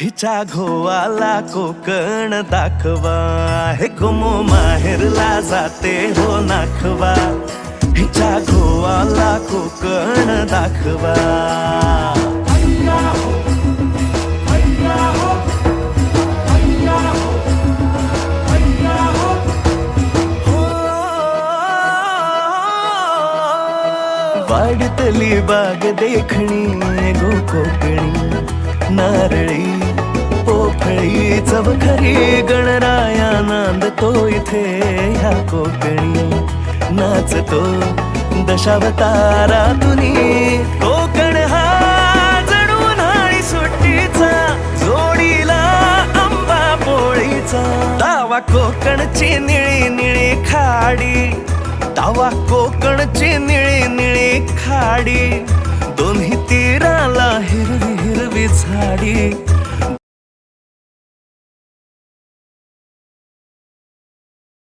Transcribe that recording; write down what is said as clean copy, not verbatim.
हिच्या घोवाला कोकण दाखवा, हे गोमो माहेरला जाते हो नाखवा. हिच्या घोवाला कोकण दाखवा. वाडतली बाग देखणी गो कोकणी, नारळी पोफळी चवखरी गणराया नांदतो इथे ह्या कोकणी. नाचतो दशावतारातुनी कोकण हा जणू उन्हाळी सुट्टीचा, जोडीला आंबा पोळीचा. दावा कोकणची निळी निळी खाडी, दावा कोकणची निळी निळी खाडी. दोन्ही तीराला हिरवी हिरवी झाडी.